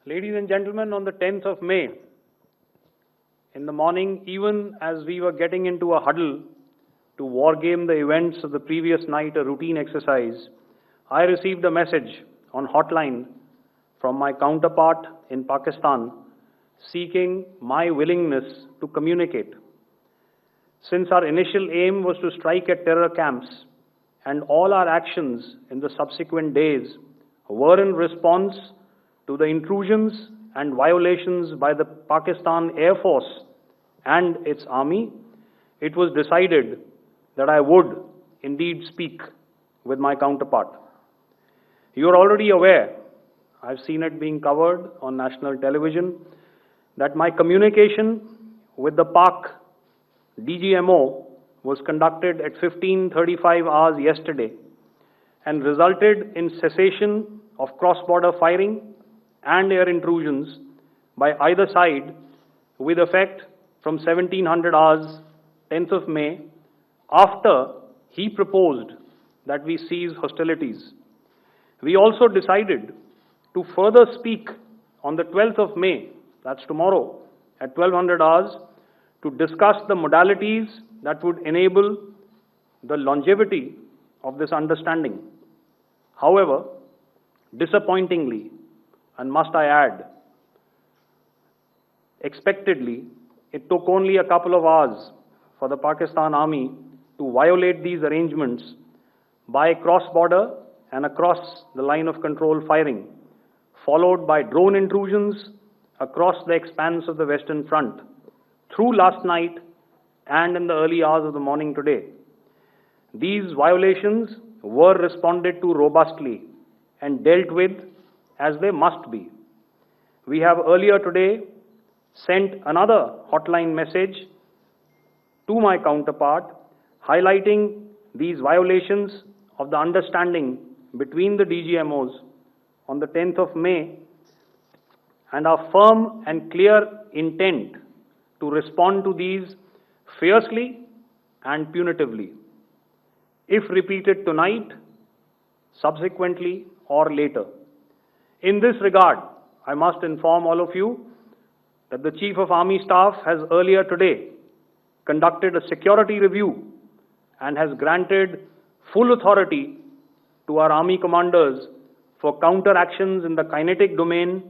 Ladies and gentlemen, on the 10th of May, in the morning, even as we were getting into a huddle to wargame the events of the previous night, a routine exercise, I received a message on hotline from my counterpart in Pakistan seeking my willingness to communicate. Since our initial aim was to strike at terror camps, and all our actions in the subsequent days were in response to the intrusions and violations by the Pakistan Air Force and its army, it was decided that I would indeed speak with my counterpart. You are already aware, I've seen it being covered on national television, that my communication with the Pak DGMO was conducted at 15:35 hours yesterday and resulted in cessation of cross-border firing and air intrusions by either side with effect from 1700 hours, 10th of May, after he proposed that we cease hostilities. We also decided to further speak on the 12th of May, that's tomorrow, at 1200 hours, to discuss the modalities that would enable the longevity of this understanding. However, disappointingly, and must I add, expectedly, it took only a couple of hours for the Pakistan Army to violate these arrangements by cross-border and across the line of control firing, followed by drone intrusions across the expanse of the Western Front through last night and in the early hours of the morning today. These violations were responded to robustly and dealt with as they must be. We have earlier today sent another hotline message to my counterpart highlighting these violations of the understanding between the DGMOs on the 10th of May and our firm and clear intent to respond to these fiercely and punitively, if repeated tonight, subsequently, or later. In this regard, I must inform all of you that the Chief of Army Staff has earlier today conducted a security review and has granted full authority to our Army commanders for counter-actions in the kinetic domain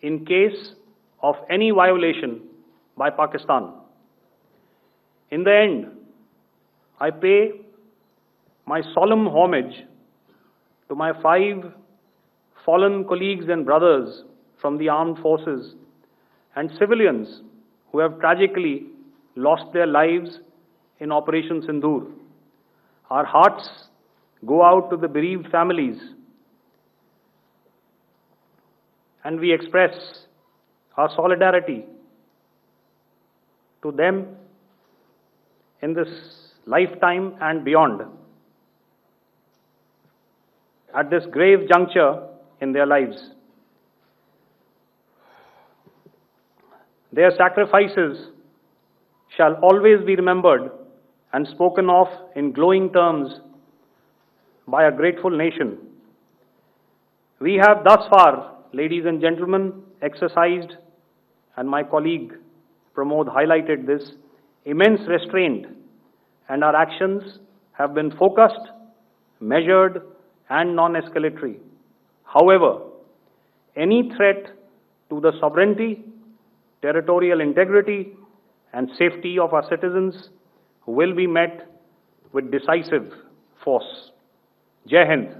in case of any violation by Pakistan. In the end, I pay my solemn homage to my 5 fallen colleagues and brothers from the armed forces and civilians who have tragically lost their lives in Operation Sindoor. Our hearts go out to the bereaved families, and we express our solidarity to them in this lifetime and beyond, at this grave juncture in their lives. Their sacrifices shall always be remembered and spoken of in glowing terms by a grateful nation. We have thus far, ladies and gentlemen, exercised, and my colleague Pramod highlighted this, immense restraint, and our actions have been focused, measured, and non-escalatory. However, any threat to the sovereignty, territorial integrity, and safety of our citizens will be met with decisive force. Jai Hind.